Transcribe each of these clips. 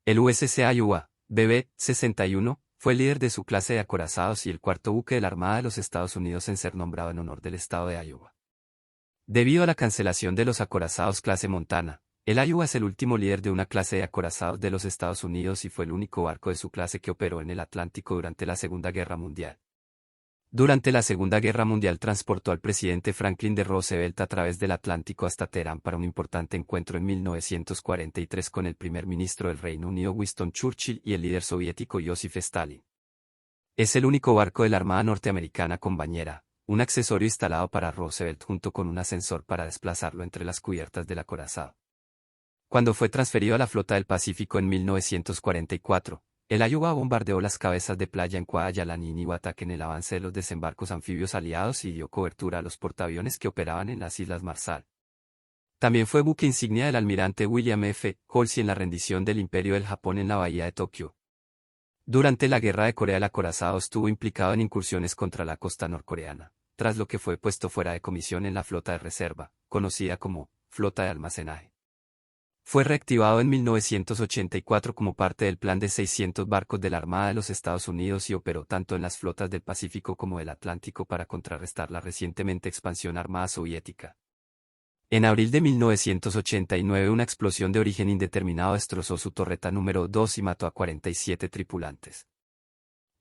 El USS Iowa, BB-61, fue el líder de su clase de acorazados y el cuarto buque de la Armada de los Estados Unidos en ser nombrado en honor del estado de Iowa. Debido a la cancelación de los acorazados clase Montana, el Iowa es el último líder de una clase de acorazados de los Estados Unidos y fue el único barco de su clase que operó en el Atlántico durante la Segunda Guerra Mundial. Durante la Segunda Guerra Mundial transportó al presidente Franklin D. Roosevelt a través del Atlántico hasta Teherán para un importante encuentro en 1943 con el primer ministro del Reino Unido Winston Churchill y el líder soviético Joseph Stalin. Es el único barco de la Armada norteamericana con bañera, un accesorio instalado para Roosevelt junto con un ascensor para desplazarlo entre las cubiertas del acorazado. Cuando fue transferido a la Flota del Pacífico en 1944, el Iowa bombardeó las cabezas de playa en Kwajalein y Niuatak en el avance de los desembarcos anfibios aliados y dio cobertura a los portaaviones que operaban en las Islas Marshall. También fue buque insignia del almirante William F. Halsey en la rendición del Imperio del Japón en la bahía de Tokio. Durante la Guerra de Corea el acorazado estuvo implicado en incursiones contra la costa norcoreana, tras lo que fue puesto fuera de comisión en la flota de reserva, conocida como flota de almacenaje. Fue reactivado en 1984 como parte del plan de 600 barcos de la Armada de los Estados Unidos y operó tanto en las flotas del Pacífico como del Atlántico para contrarrestar la recientemente expansión armada soviética. En abril de 1989 una explosión de origen indeterminado destrozó su torreta número 2 y mató a 47 tripulantes.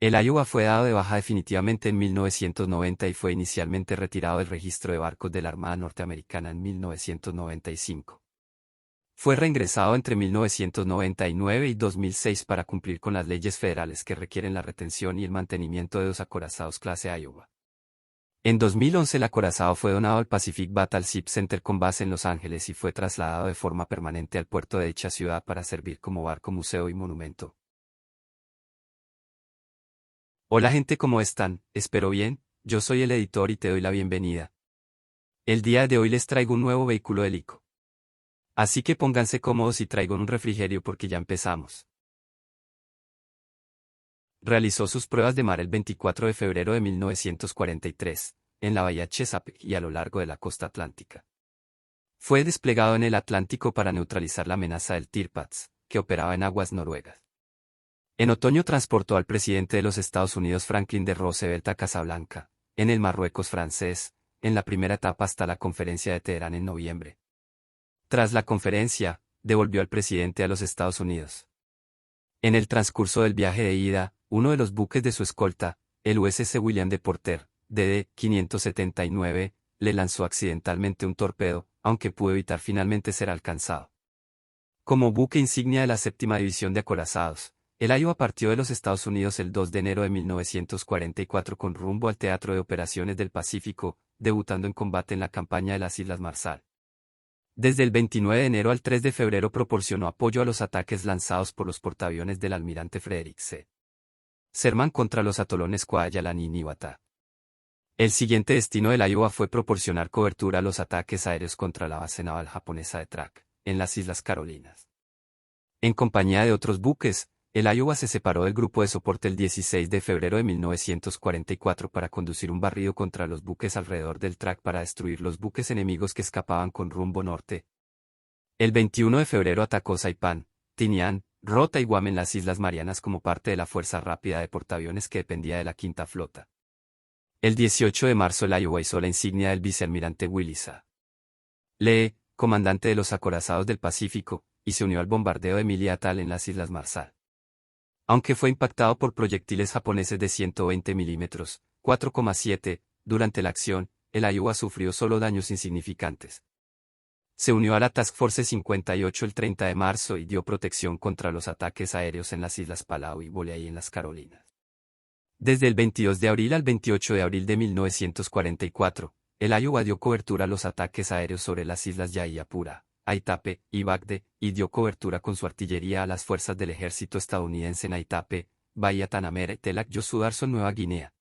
El Iowa fue dado de baja definitivamente en 1990 y fue inicialmente retirado del registro de barcos de la Armada norteamericana en 1995. Fue reingresado entre 1999 y 2006 para cumplir con las leyes federales que requieren la retención y el mantenimiento de los acorazados clase Iowa. En 2011 el acorazado fue donado al Pacific Battleship Center con base en Los Ángeles y fue trasladado de forma permanente al puerto de dicha ciudad para servir como barco museo y monumento. Hola gente, ¿cómo están? Espero bien, yo soy el editor y te doy la bienvenida. El día de hoy les traigo un nuevo vehículo hélico. Así que pónganse cómodos y traigan un refrigerio porque ya empezamos. Realizó sus pruebas de mar el 24 de febrero de 1943, en la bahía Chesapeake y a lo largo de la costa atlántica. Fue desplegado en el Atlántico para neutralizar la amenaza del Tirpitz, que operaba en aguas noruegas. En otoño transportó al presidente de los Estados Unidos Franklin D. Roosevelt a Casablanca, en el Marruecos francés, en la primera etapa hasta la conferencia de Teherán en noviembre. Tras la conferencia, devolvió al presidente a los Estados Unidos. En el transcurso del viaje de ida, uno de los buques de su escolta, el USS William D. Porter, DD-579, le lanzó accidentalmente un torpedo, aunque pudo evitar finalmente ser alcanzado. Como buque insignia de la séptima división de acorazados, el Iowa partió de los Estados Unidos el 2 de enero de 1944 con rumbo al Teatro de Operaciones del Pacífico, debutando en combate en la campaña de las Islas Marshall. Desde el 29 de enero al 3 de febrero proporcionó apoyo a los ataques lanzados por los portaaviones del almirante Frederick C. Sherman contra los atolones Kwajalein y Niuatak. El siguiente destino del Iowa fue proporcionar cobertura a los ataques aéreos contra la base naval japonesa de Truk, en las Islas Carolinas. En compañía de otros buques, el Iowa se separó del grupo de soporte el 16 de febrero de 1944 para conducir un barrido contra los buques alrededor del Truk para destruir los buques enemigos que escapaban con rumbo norte. El 21 de febrero atacó Saipan, Tinian, Rota y Guam en las Islas Marianas como parte de la Fuerza Rápida de Portaaviones que dependía de la Quinta Flota. El 18 de marzo el Iowa hizo la insignia del vicealmirante Willis A. Lee, comandante de los acorazados del Pacífico, y se unió al bombardeo de Emilia Atoll en las Islas Marshall. Aunque fue impactado por proyectiles japoneses de 120 milímetros, 4,7, durante la acción, el Iowa sufrió solo daños insignificantes. Se unió a la Task Force 58 el 30 de marzo y dio protección contra los ataques aéreos en las Islas Palau y Bolea en las Carolinas. Desde el 22 de abril al 28 de abril de 1944, el Iowa dio cobertura a los ataques aéreos sobre las Islas Jayapura, Aitape y Bagde, y dio cobertura con su artillería a las fuerzas del ejército estadounidense en Aitape, Bahía Tanamera y Telak Yosudarso, Nueva Guinea.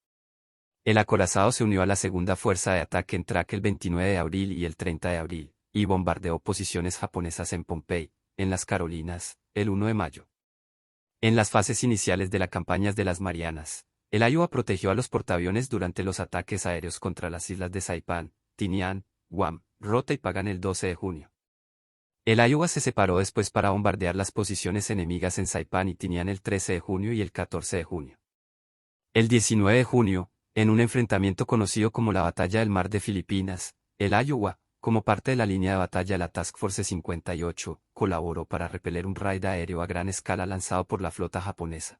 El acorazado se unió a la segunda fuerza de ataque en Truk el 29 de abril y el 30 de abril, y bombardeó posiciones japonesas en Pohnpei, en las Carolinas, el 1 de mayo. En las fases iniciales de la campaña de las Marianas, el Iowa protegió a los portaaviones durante los ataques aéreos contra las islas de Saipan, Tinian, Guam, Rota y Pagan el 12 de junio. El Iowa se separó después para bombardear las posiciones enemigas en Saipán y Tinian el 13 de junio y el 14 de junio. El 19 de junio, en un enfrentamiento conocido como la Batalla del Mar de Filipinas, el Iowa, como parte de la línea de batalla de la Task Force 58, colaboró para repeler un raid aéreo a gran escala lanzado por la flota japonesa.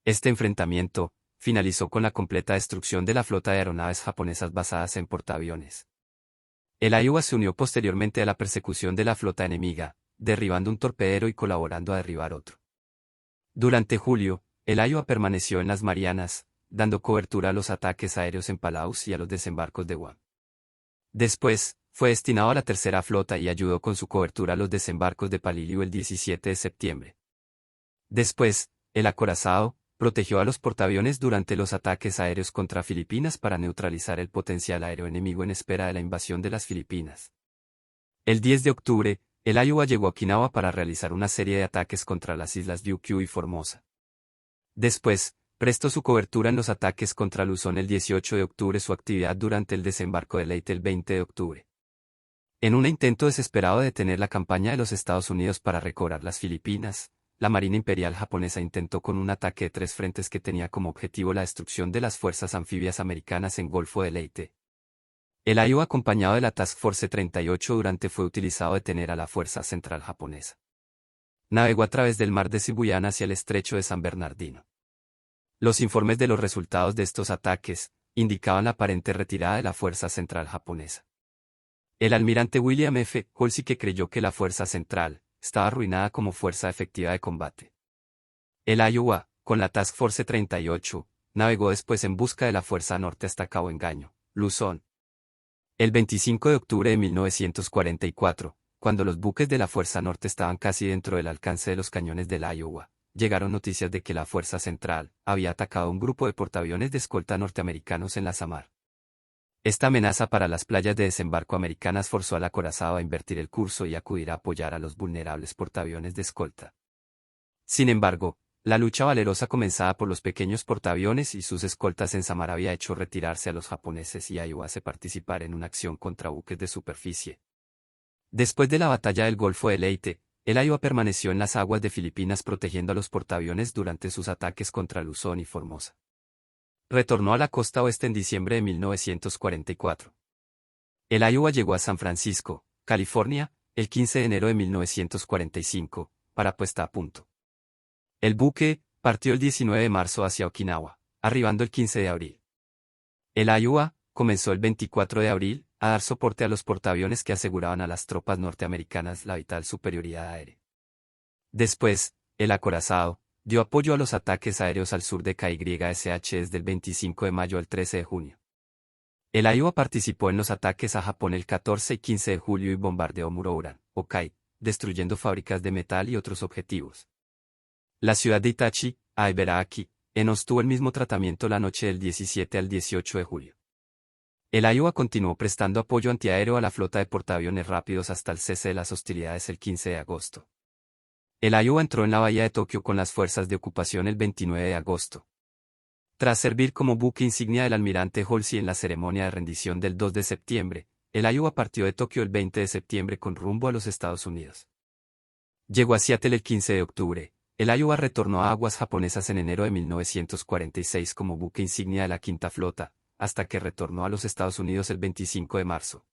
Este enfrentamiento finalizó con la completa destrucción de la flota de aeronaves japonesas basadas en portaaviones. El Iowa se unió posteriormente a la persecución de la flota enemiga, derribando un torpedero y colaborando a derribar otro. Durante julio, el Iowa permaneció en las Marianas, dando cobertura a los ataques aéreos en Palaus y a los desembarcos de Guam. Después, fue destinado a la tercera flota y ayudó con su cobertura a los desembarcos de Palillo el 17 de septiembre. Después, el acorazado protegió a los portaaviones durante los ataques aéreos contra Filipinas para neutralizar el potencial aéreo enemigo en espera de la invasión de las Filipinas. El 10 de octubre, el Iowa llegó a Okinawa para realizar una serie de ataques contra las islas Ryukyu y Formosa. Después, prestó su cobertura en los ataques contra Luzón el 18 de octubre, su actividad durante el desembarco de Leyte el 20 de octubre. En un intento desesperado de detener la campaña de los Estados Unidos para recobrar las Filipinas, la Marina Imperial japonesa intentó con un ataque de 3 frentes que tenía como objetivo la destrucción de las fuerzas anfibias americanas en Golfo de Leyte. El Iowa acompañado de la Task Force 38 fue utilizado a detener a la Fuerza Central japonesa. Navegó a través del mar de Shibuya hacia el estrecho de San Bernardino. Los informes de los resultados de estos ataques indicaban la aparente retirada de la Fuerza Central japonesa. El almirante William F. Halsey que creyó que la Fuerza Central estaba arruinada como fuerza efectiva de combate. El Iowa, con la Task Force 38, navegó después en busca de la Fuerza Norte hasta Cabo Engaño, Luzón. El 25 de octubre de 1944, cuando los buques de la Fuerza Norte estaban casi dentro del alcance de los cañones del Iowa, llegaron noticias de que la Fuerza Central había atacado un grupo de portaaviones de escolta norteamericanos en la Samar. Esta amenaza para las playas de desembarco americanas forzó al acorazado a invertir el curso y acudir a apoyar a los vulnerables portaaviones de escolta. Sin embargo, la lucha valerosa comenzada por los pequeños portaaviones y sus escoltas en Samar había hecho retirarse a los japoneses y Iowa a participar en una acción contra buques de superficie. Después de la batalla del Golfo de Leyte, el Iowa permaneció en las aguas de Filipinas protegiendo a los portaaviones durante sus ataques contra Luzón y Formosa. Retornó a la costa oeste en diciembre de 1944. El Iowa llegó a San Francisco, California, el 15 de enero de 1945, para puesta a punto. El buque partió el 19 de marzo hacia Okinawa, arribando el 15 de abril. El Iowa comenzó el 24 de abril a dar soporte a los portaaviones que aseguraban a las tropas norteamericanas la vital superioridad aérea. Después, el acorazado dio apoyo a los ataques aéreos al sur de KYSH desde el 25 de mayo al 13 de junio. El Iowa participó en los ataques a Japón el 14 y 15 de julio y bombardeó Muroura, Okai, destruyendo fábricas de metal y otros objetivos. La ciudad de Itachi, a Ibaraki, tuvo el mismo tratamiento la noche del 17 al 18 de julio. El Iowa continuó prestando apoyo antiaéreo a la flota de portaaviones rápidos hasta el cese de las hostilidades el 15 de agosto. El Iowa entró en la bahía de Tokio con las fuerzas de ocupación el 29 de agosto. Tras servir como buque insignia del almirante Halsey en la ceremonia de rendición del 2 de septiembre, el Iowa partió de Tokio el 20 de septiembre con rumbo a los Estados Unidos. Llegó a Seattle el 15 de octubre. El Iowa retornó a aguas japonesas en enero de 1946 como buque insignia de la Quinta Flota, hasta que retornó a los Estados Unidos el 25 de marzo.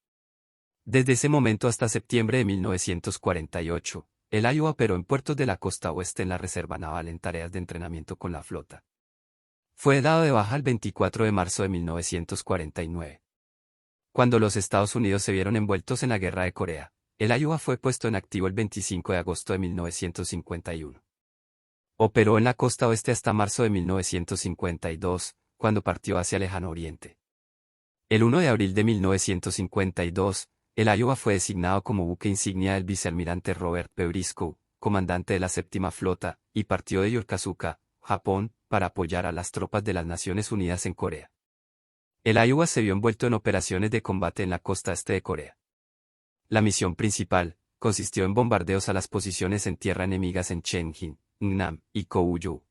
Desde ese momento hasta septiembre de 1948, el Iowa operó en puertos de la costa oeste en la reserva naval en tareas de entrenamiento con la flota. Fue dado de baja el 24 de marzo de 1949. Cuando los Estados Unidos se vieron envueltos en la guerra de Corea, el Iowa fue puesto en activo el 25 de agosto de 1951. Operó en la costa oeste hasta marzo de 1952, cuando partió hacia Lejano Oriente. El 1 de abril de 1952, el Iowa fue designado como buque insignia del vicealmirante Robert P. Briscoe, comandante de la Séptima Flota, y partió de Yokosuka, Japón, para apoyar a las tropas de las Naciones Unidas en Corea. El Iowa se vio envuelto en operaciones de combate en la costa este de Corea. La misión principal consistió en bombardeos a las posiciones en tierra enemigas en Cheongjin, Gnam y Kouju.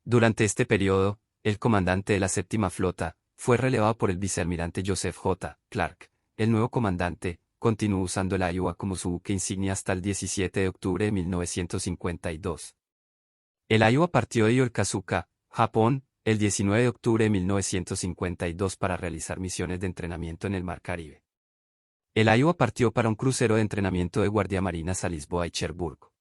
Durante este periodo, el comandante de la Séptima Flota fue relevado por el vicealmirante Joseph J. Clark. El nuevo comandante continuó usando el Iowa como su buque insignia hasta el 17 de octubre de 1952. El Iowa partió de Yokosuka, Japón, el 19 de octubre de 1952 para realizar misiones de entrenamiento en el Mar Caribe. El Iowa partió para un crucero de entrenamiento de guardiamarinas a Lisboa y Cherburgo.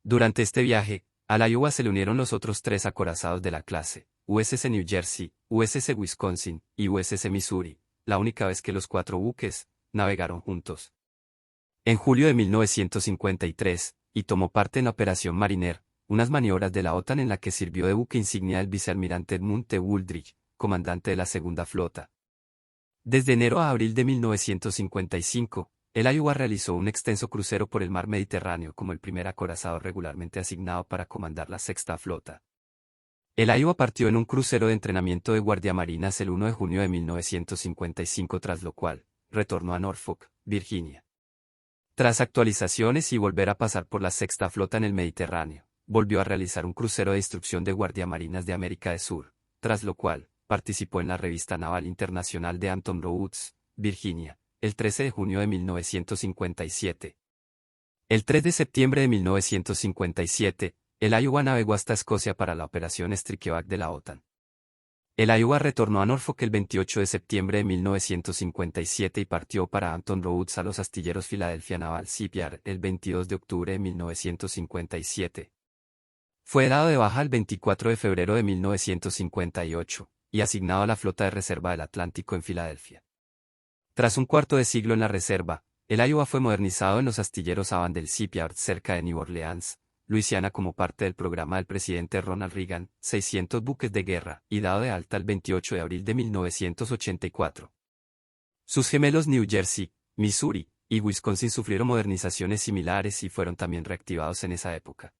Durante este viaje, al Iowa se le unieron los otros 3 acorazados de la clase, USS New Jersey, USS Wisconsin y USS Missouri, la única vez que los 4 buques navegaron juntos. En julio de 1953, y tomó parte en la Operación Mariner, unas maniobras de la OTAN en la que sirvió de buque insignia el vicealmirante Edmund T. Wooldridge, comandante de la Segunda Flota. Desde enero a abril de 1955, el Iowa realizó un extenso crucero por el mar Mediterráneo como el primer acorazado regularmente asignado para comandar la Sexta Flota. El Iowa partió en un crucero de entrenamiento de guardiamarinas el 1 de junio de 1955, tras lo cual, retornó a Norfolk, Virginia. Tras actualizaciones y volver a pasar por la Sexta Flota en el Mediterráneo, volvió a realizar un crucero de instrucción de guardiamarinas de América del Sur, tras lo cual, participó en la Revista Naval Internacional de Hampton Roads, Virginia, el 13 de junio de 1957. El 3 de septiembre de 1957, el Iowa navegó hasta Escocia para la Operación Strikeback de la OTAN. El Iowa retornó a Norfolk el 28 de septiembre de 1957 y partió para Hampton Roads a los astilleros Philadelphia Naval Shipyard el 22 de octubre de 1957. Fue dado de baja el 24 de febrero de 1958, y asignado a la Flota de Reserva del Atlántico en Filadelfia. Tras un cuarto de siglo en la reserva, el Iowa fue modernizado en los astilleros Avondale Shipyard cerca de New Orleans, Luisiana, como parte del programa del presidente Ronald Reagan, 600 buques de guerra, y dado de alta el 28 de abril de 1984. Sus gemelos New Jersey, Missouri y Wisconsin sufrieron modernizaciones similares y fueron también reactivados en esa época.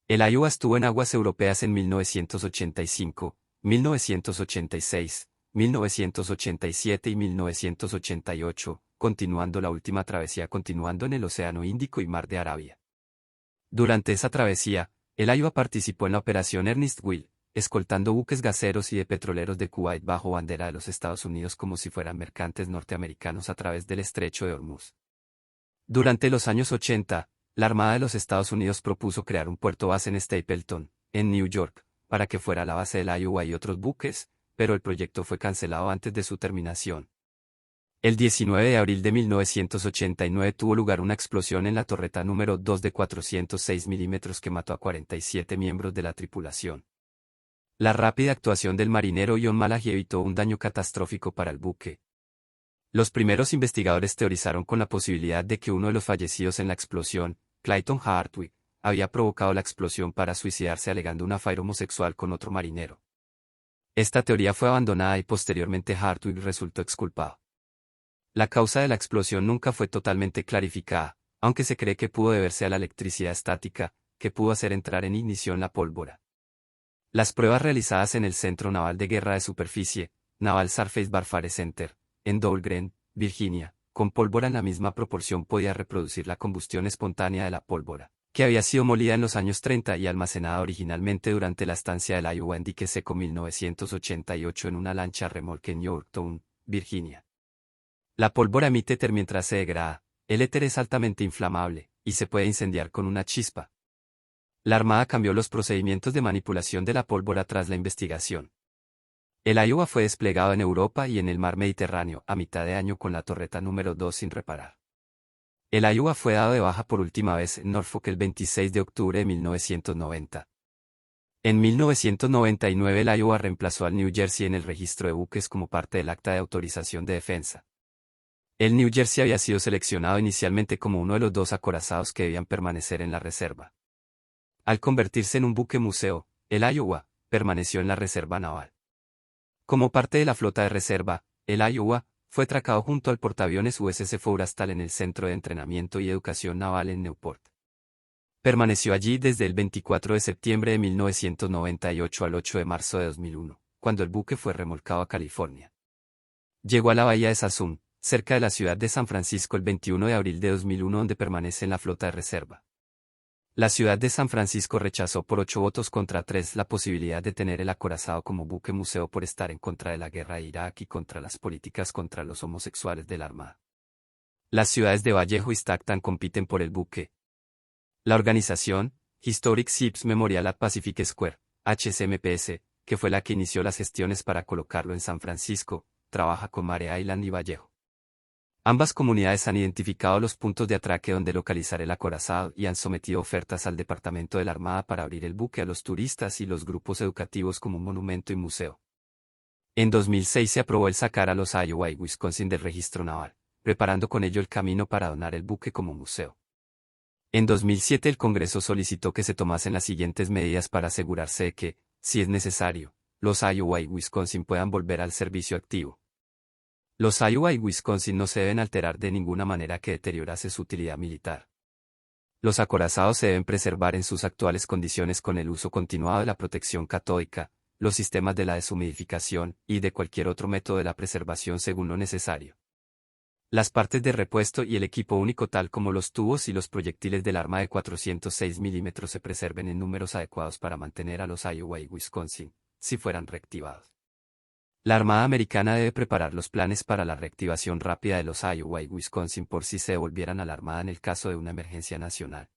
El Iowa estuvo en aguas europeas en 1985, 1986, 1987 y 1988, continuando la última travesía continuando en el Océano Índico y Mar de Arabia. Durante esa travesía, el Iowa participó en la Operación Ernest Will, escoltando buques gaseros y de petroleros de Kuwait bajo bandera de los Estados Unidos como si fueran mercantes norteamericanos a través del Estrecho de Hormuz. Durante los años 80, la Armada de los Estados Unidos propuso crear un puerto base en Stapleton, en New York, para que fuera la base del Iowa y otros buques, pero el proyecto fue cancelado antes de su terminación. El 19 de abril de 1989 tuvo lugar una explosión en la torreta número 2 de 406 milímetros que mató a 47 miembros de la tripulación. La rápida actuación del marinero John Malachi evitó un daño catastrófico para el buque. Los primeros investigadores teorizaron con la posibilidad de que uno de los fallecidos en la explosión, Clayton Hartwig, había provocado la explosión para suicidarse alegando un affair homosexual con otro marinero. Esta teoría fue abandonada y posteriormente Hartwig resultó exculpado. La causa de la explosión nunca fue totalmente clarificada, aunque se cree que pudo deberse a la electricidad estática, que pudo hacer entrar en ignición la pólvora. Las pruebas realizadas en el Centro Naval de Guerra de Superficie, Naval Surface Warfare Center, en Dahlgren, Virginia, con pólvora en la misma proporción podía reproducir la combustión espontánea de la pólvora, que había sido molida en los años 30 y almacenada originalmente durante la estancia del Iowa en dique seco 1988 en una lancha a remolque en Yorktown, Virginia. La pólvora emite éter mientras se degrada, el éter es altamente inflamable, y se puede incendiar con una chispa. La Armada cambió los procedimientos de manipulación de la pólvora tras la investigación. El Iowa fue desplegado en Europa y en el mar Mediterráneo a mitad de año con la torreta número 2 sin reparar. El Iowa fue dado de baja por última vez en Norfolk el 26 de octubre de 1990. En 1999 el Iowa reemplazó al New Jersey en el registro de buques como parte del Acta de Autorización de Defensa. El New Jersey había sido seleccionado inicialmente como uno de los 2 acorazados que debían permanecer en la reserva. Al convertirse en un buque museo, el Iowa permaneció en la reserva naval. Como parte de la flota de reserva, el Iowa fue atracado junto al portaaviones USS Forrestal en el Centro de Entrenamiento y Educación Naval en Newport. Permaneció allí desde el 24 de septiembre de 1998 al 8 de marzo de 2001, cuando el buque fue remolcado a California. Llegó a la bahía de Sassoon, cerca de la ciudad de San Francisco el 21 de abril de 2001, donde permanece en la flota de reserva. La ciudad de San Francisco rechazó por 8 votos contra 3 la posibilidad de tener el acorazado como buque museo por estar en contra de la guerra de Irak y contra las políticas contra los homosexuales de la Armada. Las ciudades de Vallejo y Stockton compiten por el buque. La organización, Historic Ships Memorial at Pacific Square, HSMPS, que fue la que inició las gestiones para colocarlo en San Francisco, trabaja con Mare Island y Vallejo. Ambas comunidades han identificado los puntos de atraque donde localizar el acorazado y han sometido ofertas al Departamento de la Armada para abrir el buque a los turistas y los grupos educativos como un monumento y museo. En 2006 se aprobó el sacar a los Iowa y Wisconsin del registro naval, preparando con ello el camino para donar el buque como museo. En 2007 el Congreso solicitó que se tomasen las siguientes medidas para asegurarse de que, si es necesario, los Iowa y Wisconsin puedan volver al servicio activo. Los Iowa y Wisconsin no se deben alterar de ninguna manera que deteriorase su utilidad militar. Los acorazados se deben preservar en sus actuales condiciones con el uso continuado de la protección catódica, los sistemas de la deshumidificación y de cualquier otro método de la preservación según lo necesario. Las partes de repuesto y el equipo único tal como los tubos y los proyectiles del arma de 406 mm se preserven en números adecuados para mantener a los Iowa y Wisconsin, si fueran reactivados. La Armada Americana debe preparar los planes para la reactivación rápida de los Iowa y Wisconsin por si se devolvieran a la Armada en el caso de una emergencia nacional.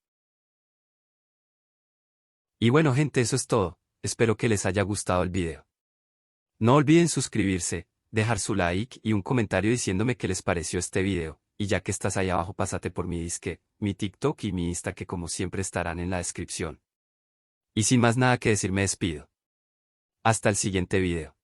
Y bueno gente, eso es todo, espero que les haya gustado el video. No olviden suscribirse, dejar su like y un comentario diciéndome qué les pareció este video, y ya que estás ahí abajo pásate por mi disque, mi TikTok y mi Insta que como siempre estarán en la descripción. Y sin más nada que decir me despido. Hasta el siguiente video.